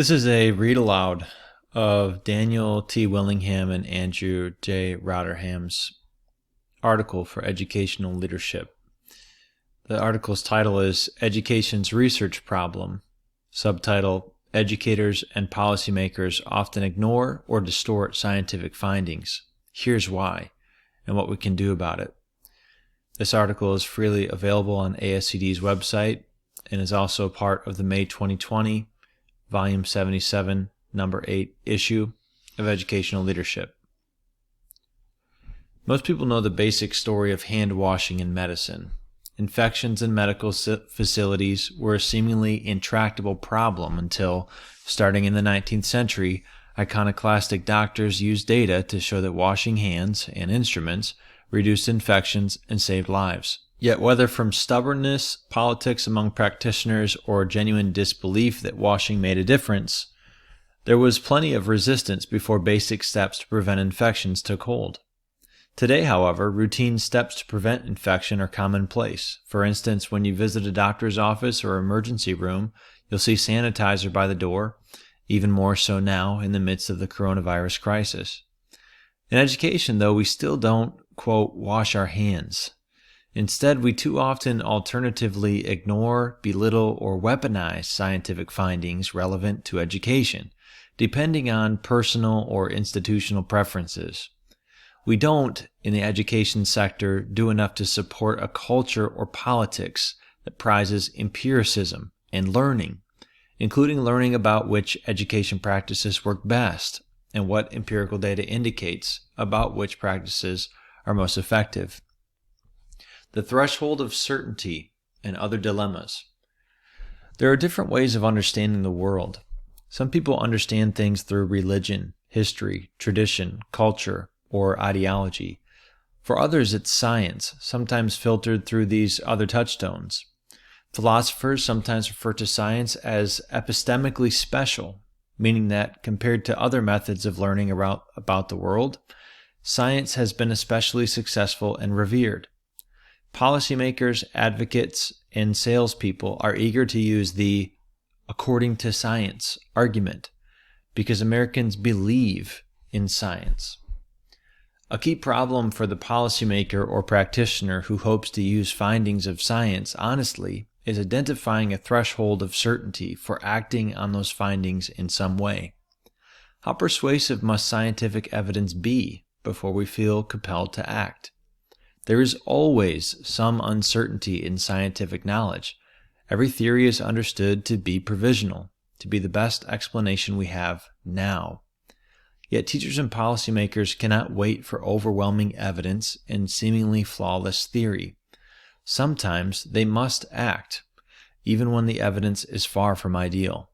This is a read aloud of Daniel T. Willingham and Andrew J. Rotherham's article for Educational Leadership. The article's title is Education's Research Problem, subtitle Educators and Policymakers Often Ignore or Distort Scientific Findings. Here's why, and what we can do about it. This article is freely available on ASCD's website and is also part of the May 2020 Volume 77, Number 8 issue of Educational Leadership. Most people know the basic story of hand washing in medicine. Infections in medical facilities were a seemingly intractable problem until, starting in the 19th century, iconoclastic doctors used data to show that washing hands and instruments reduced infections and saved lives. Yet whether from stubbornness, politics among practitioners, or genuine disbelief that washing made a difference, there was plenty of resistance before basic steps to prevent infections took hold. Today, however, routine steps to prevent infection are commonplace. For instance, when you visit a doctor's office or emergency room, you'll see sanitizer by the door, even more so now in the midst of the coronavirus crisis. In education, though, we still don't, quote, wash our hands. Instead, we too often alternatively ignore, belittle, or weaponize scientific findings relevant to education, depending on personal or institutional preferences. We don't, in the education sector, do enough to support a culture or politics that prizes empiricism and learning, including learning about which education practices work best and what empirical data indicates about which practices are most effective. The threshold of certainty and other dilemmas. There are different ways of understanding the world. Some people understand things through religion, history, tradition, culture, or ideology. For others, it's science, sometimes filtered through these other touchstones. Philosophers sometimes refer to science as epistemically special, meaning that compared to other methods of learning about the world, science has been especially successful and revered. Policymakers, advocates, and salespeople are eager to use the according to science argument because Americans believe in science. A key problem for the policymaker or practitioner who hopes to use findings of science honestly is identifying a threshold of certainty for acting on those findings in some way. How persuasive must scientific evidence be before we feel compelled to act? There is always some uncertainty in scientific knowledge. Every theory is understood to be provisional, to be the best explanation we have now. Yet teachers and policymakers cannot wait for overwhelming evidence and seemingly flawless theory. Sometimes they must act, even when the evidence is far from ideal.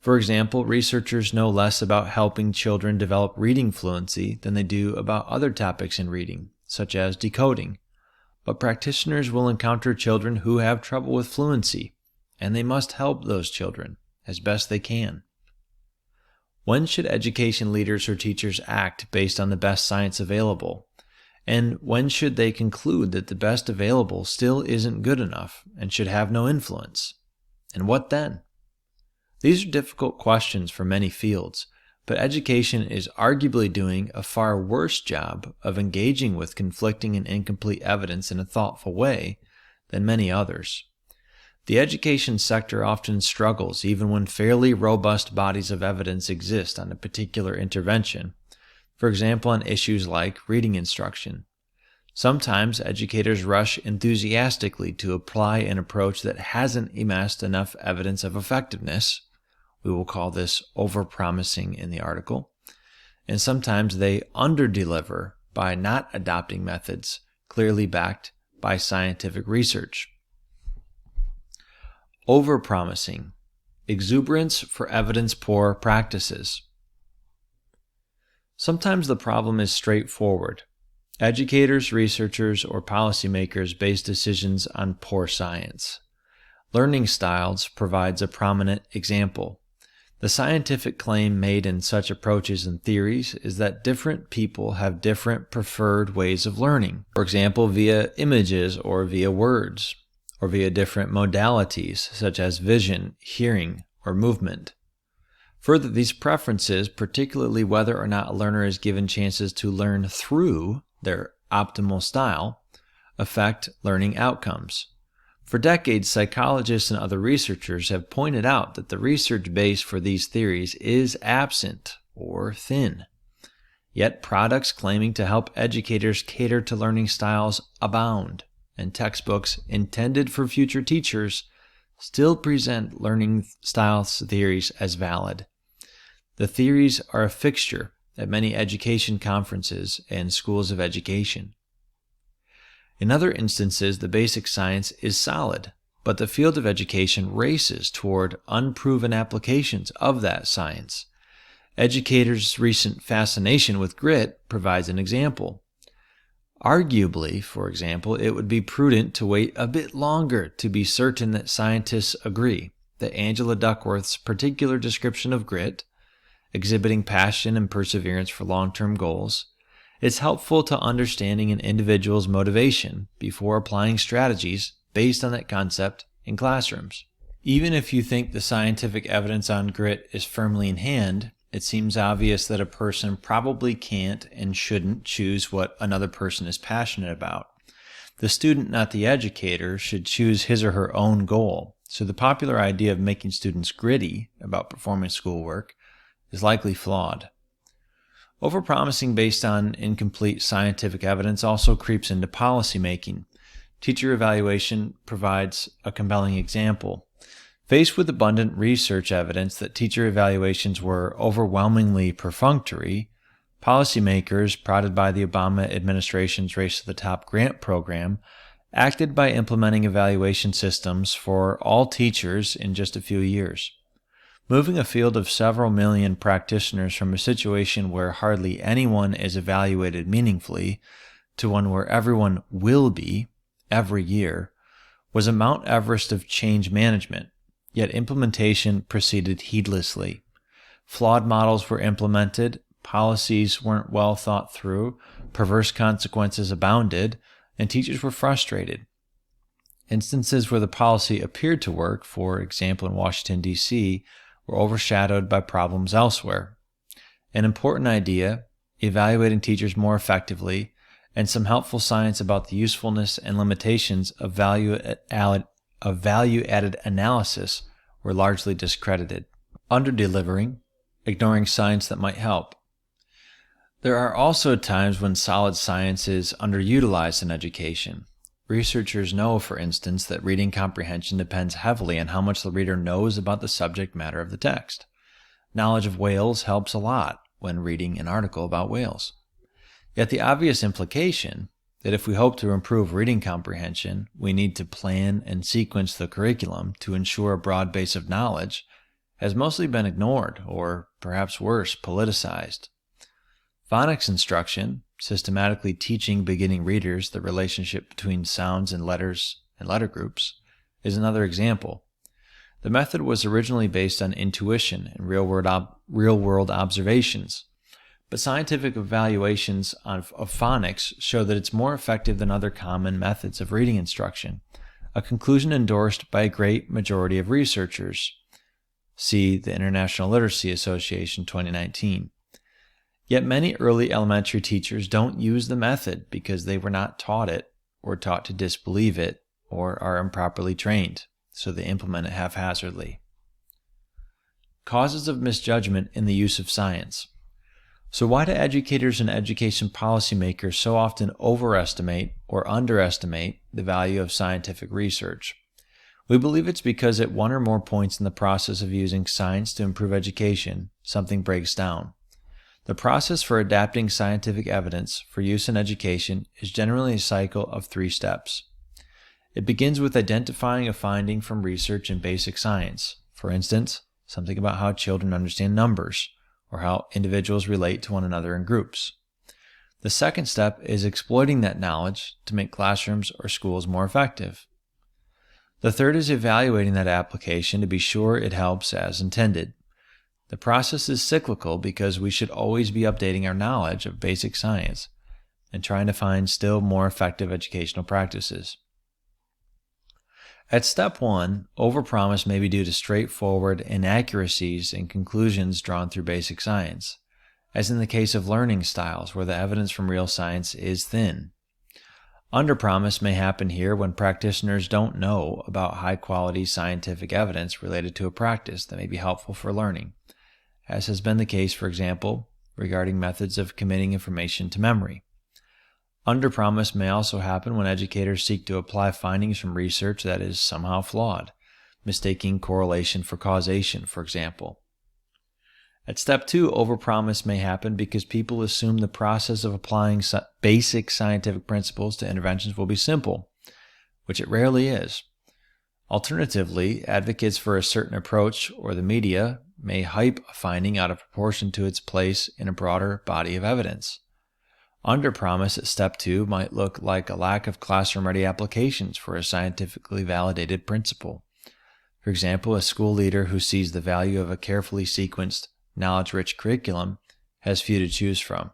For example, researchers know less about helping children develop reading fluency than they do about other topics in reading, such as decoding. But practitioners will encounter children who have trouble with fluency, and they must help those children as best they can. When should education leaders or teachers act based on the best science available? And when should they conclude that the best available still isn't good enough and should have no influence? And what then? These are difficult questions for many fields, but education is arguably doing a far worse job of engaging with conflicting and incomplete evidence in a thoughtful way than many others. The education sector often struggles even when fairly robust bodies of evidence exist on a particular intervention, for example on issues like reading instruction. Sometimes educators rush enthusiastically to apply an approach that hasn't amassed enough evidence of effectiveness. We will call this overpromising in the article. And sometimes they underdeliver by not adopting methods clearly backed by scientific research. Overpromising. Exuberance for evidence-poor practices. Sometimes the problem is straightforward. Educators, researchers, or policymakers base decisions on poor science. Learning styles provides a prominent example. The scientific claim made in such approaches and theories is that different people have different preferred ways of learning, for example, via images or via words, or via different modalities such as vision, hearing, or movement. Further, these preferences, particularly whether or not a learner is given chances to learn through their optimal style, affect learning outcomes. For decades, psychologists and other researchers have pointed out that the research base for these theories is absent or thin. Yet products claiming to help educators cater to learning styles abound, and textbooks intended for future teachers still present learning styles theories as valid. The theories are a fixture at many education conferences and schools of education. In other instances, the basic science is solid, but the field of education races toward unproven applications of that science. Educators' recent fascination with grit provides an example. Arguably, for example, it would be prudent to wait a bit longer to be certain that scientists agree that Angela Duckworth's particular description of grit, exhibiting passion and perseverance for long-term goals, is helpful to understanding an individual's motivation before applying strategies based on that concept in classrooms. Even if you think the scientific evidence on grit is firmly in hand, it seems obvious that a person probably can't and shouldn't choose what another person is passionate about. The student, not the educator, should choose his or her own goal. So the popular idea of making students gritty about performing schoolwork is likely flawed. Overpromising based on incomplete scientific evidence also creeps into policymaking. Teacher evaluation provides a compelling example. Faced with abundant research evidence that teacher evaluations were overwhelmingly perfunctory, policymakers, prodded by the Obama administration's Race to the Top grant program, acted by implementing evaluation systems for all teachers in just a few years. Moving a field of several million practitioners from a situation where hardly anyone is evaluated meaningfully to one where everyone will be every year was a Mount Everest of change management, yet implementation proceeded heedlessly. Flawed models were implemented, policies weren't well thought through, perverse consequences abounded, and teachers were frustrated. Instances where the policy appeared to work, for example in Washington, D.C., were overshadowed by problems elsewhere. An important idea, evaluating teachers more effectively, and some helpful science about the usefulness and limitations of value-added analysis were largely discredited. Under-delivering, ignoring science that might help. There are also times when solid science is underutilized in education. Researchers know, for instance, that reading comprehension depends heavily on how much the reader knows about the subject matter of the text. Knowledge of whales helps a lot when reading an article about whales. Yet the obvious implication that if we hope to improve reading comprehension, we need to plan and sequence the curriculum to ensure a broad base of knowledge has mostly been ignored, or perhaps worse, politicized. Phonics Instruction, systematically teaching beginning readers the relationship between sounds and letters and letter groups, is another example. The method was originally based on intuition and real-world observations, but scientific evaluations of phonics show that it's more effective than other common methods of reading instruction, a conclusion endorsed by a great majority of researchers. See the International Literacy Association 2019. Yet many early elementary teachers don't use the method because they were not taught it, or taught to disbelieve it, or are improperly trained, so they implement it haphazardly. Causes of misjudgment in the use of science. So why do educators and education policymakers so often overestimate or underestimate the value of scientific research? We believe it's because at one or more points in the process of using science to improve education, something breaks down. The process for adapting scientific evidence for use in education is generally a cycle of 3 steps. It begins with identifying a finding from research in basic science, for instance, something about how children understand numbers, or how individuals relate to one another in groups. The second step is exploiting that knowledge to make classrooms or schools more effective. The third is evaluating that application to be sure it helps as intended. The process is cyclical because we should always be updating our knowledge of basic science and trying to find still more effective educational practices. At step 1, overpromise may be due to straightforward inaccuracies in conclusions drawn through basic science, as in the case of learning styles where the evidence from real science is thin. Underpromise may happen here when practitioners don't know about high-quality scientific evidence related to a practice that may be helpful for learning, as has been the case, for example, regarding methods of committing information to memory. Underpromise may also happen when educators seek to apply findings from research that is somehow flawed, mistaking correlation for causation, for example. At step 2, overpromise may happen because people assume the process of applying basic scientific principles to interventions will be simple, which it rarely is. Alternatively, advocates for a certain approach or the media may hype a finding out of proportion to its place in a broader body of evidence. Underpromise at step 2 might look like a lack of classroom-ready applications for a scientifically validated principle. For example, a school leader who sees the value of a carefully sequenced, knowledge-rich curriculum has few to choose from.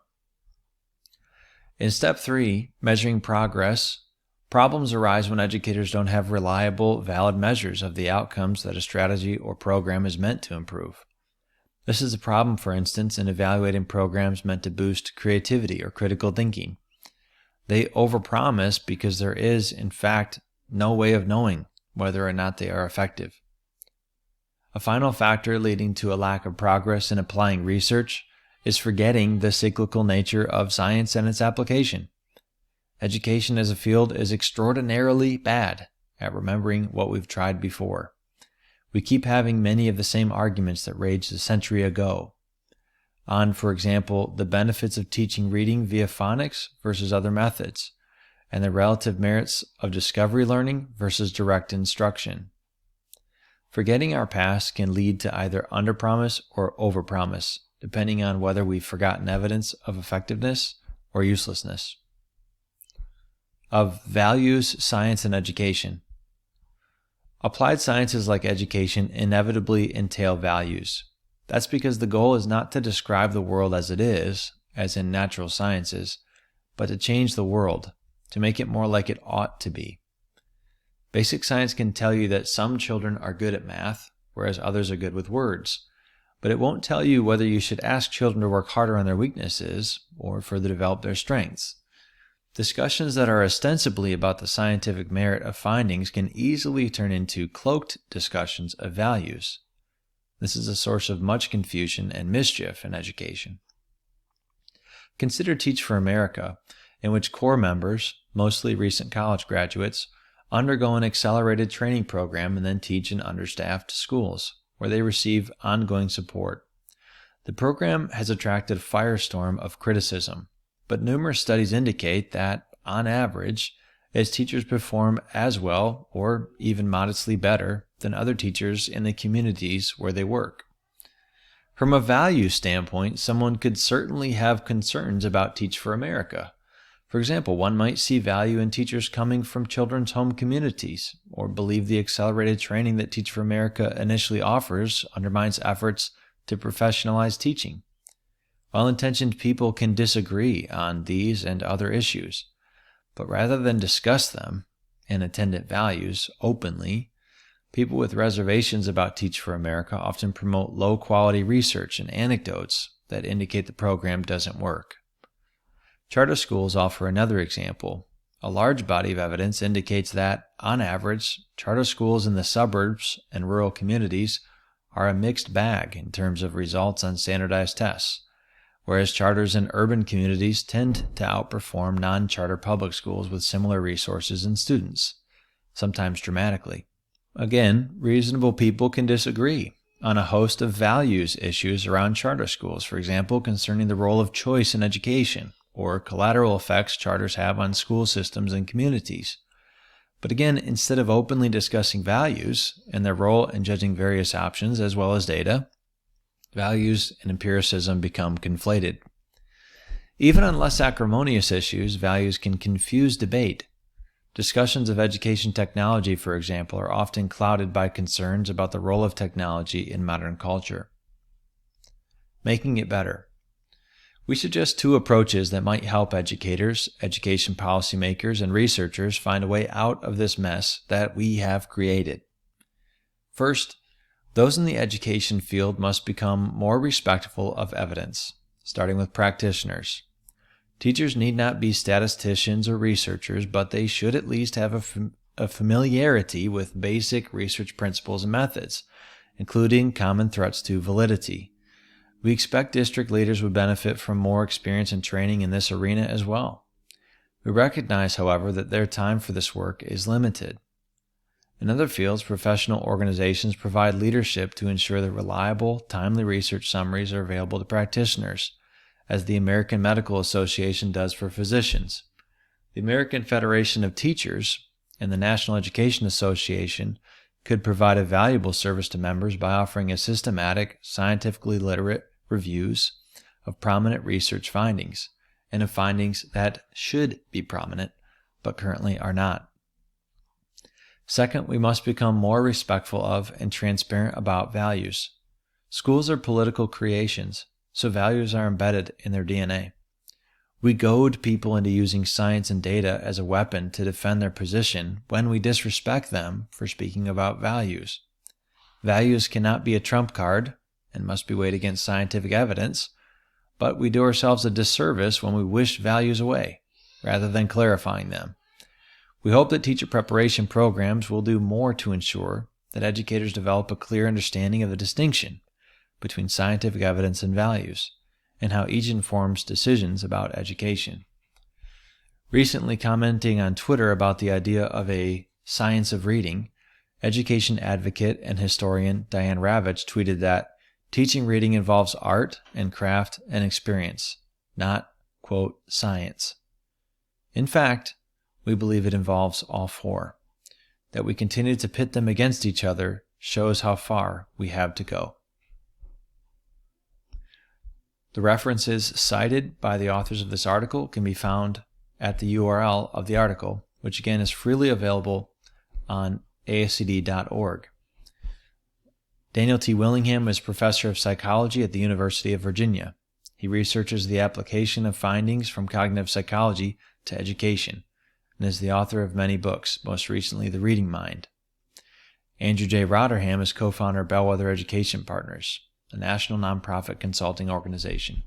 In step 3, measuring progress, problems arise when educators don't have reliable, valid measures of the outcomes that a strategy or program is meant to improve. This is a problem, for instance, in evaluating programs meant to boost creativity or critical thinking. They overpromise because there is, in fact, no way of knowing whether or not they are effective. A final factor leading to a lack of progress in applying research is forgetting the cyclical nature of science and its application. Education as a field is extraordinarily bad at remembering what we've tried before. We keep having many of the same arguments that raged a century ago on, for example, the benefits of teaching reading via phonics versus other methods, and the relative merits of discovery learning versus direct instruction. Forgetting our past can lead to either underpromise or overpromise, depending on whether we've forgotten evidence of effectiveness or uselessness. Of values, science, and education. Applied sciences like education inevitably entail values. That's because the goal is not to describe the world as it is, as in natural sciences, but to change the world, to make it more like it ought to be. Basic science can tell you that some children are good at math, whereas others are good with words, but it won't tell you whether you should ask children to work harder on their weaknesses or further develop their strengths. Discussions that are ostensibly about the scientific merit of findings can easily turn into cloaked discussions of values. This is a source of much confusion and mischief in education. Consider Teach for America, in which core members, mostly recent college graduates, undergo an accelerated training program and then teach in understaffed schools, where they receive ongoing support. The program has attracted a firestorm of criticism, but numerous studies indicate that, on average, its teachers perform as well or even modestly better than other teachers in the communities where they work. From a value standpoint, someone could certainly have concerns about Teach for America. For example, one might see value in teachers coming from children's home communities, or believe the accelerated training that Teach for America initially offers undermines efforts to professionalize teaching. Well-intentioned people can disagree on these and other issues, but rather than discuss them and attendant values openly, people with reservations about Teach for America often promote low-quality research and anecdotes that indicate the program doesn't work. Charter schools offer another example. A large body of evidence indicates that, on average, charter schools in the suburbs and rural communities are a mixed bag in terms of results on standardized tests, whereas charters in urban communities tend to outperform non-charter public schools with similar resources and students, sometimes dramatically. Again, reasonable people can disagree on a host of values issues around charter schools, for example, concerning the role of choice in education, or collateral effects charters have on school systems and communities. But again, instead of openly discussing values and their role in judging various options as well as data, values and empiricism become conflated. Even on less acrimonious issues, values can confuse debate. Discussions of education technology, for example, are often clouded by concerns about the role of technology in modern culture. Making it better. We suggest two approaches that might help educators, education policymakers, and researchers find a way out of this mess that we have created. First, those in the education field must become more respectful of evidence, starting with practitioners. Teachers need not be statisticians or researchers, but they should at least have a familiarity with basic research principles and methods, including common threats to validity. We expect district leaders would benefit from more experience and training in this arena as well. We recognize, however, that their time for this work is limited. In other fields, professional organizations provide leadership to ensure that reliable, timely research summaries are available to practitioners, as the American Medical Association does for physicians. The American Federation of Teachers and the National Education Association could provide a valuable service to members by offering a systematic, scientifically literate reviews of prominent research findings, and of findings that should be prominent, but currently are not. Second, we must become more respectful of and transparent about values. Schools are political creations, so values are embedded in their DNA. We goad people into using science and data as a weapon to defend their position when we disrespect them for speaking about values. Values cannot be a trump card and must be weighed against scientific evidence, but we do ourselves a disservice when we wish values away, rather than clarifying them. We hope that teacher preparation programs will do more to ensure that educators develop a clear understanding of the distinction between scientific evidence and values, and how each informs decisions about education. Recently commenting on Twitter about the idea of a science of reading, education advocate and historian Diane Ravitch tweeted that teaching reading involves art and craft and experience, not, quote, science. In fact, we believe it involves all four. That we continue to pit them against each other shows how far we have to go. The references cited by the authors of this article can be found at the URL of the article, which again is freely available on ascd.org. Daniel T. Willingham is professor of psychology at the University of Virginia. He researches the application of findings from cognitive psychology to education, and is the author of many books, most recently The Reading Mind. Andrew J. Rotherham is co-founder of Bellwether Education Partners, a national nonprofit consulting organization.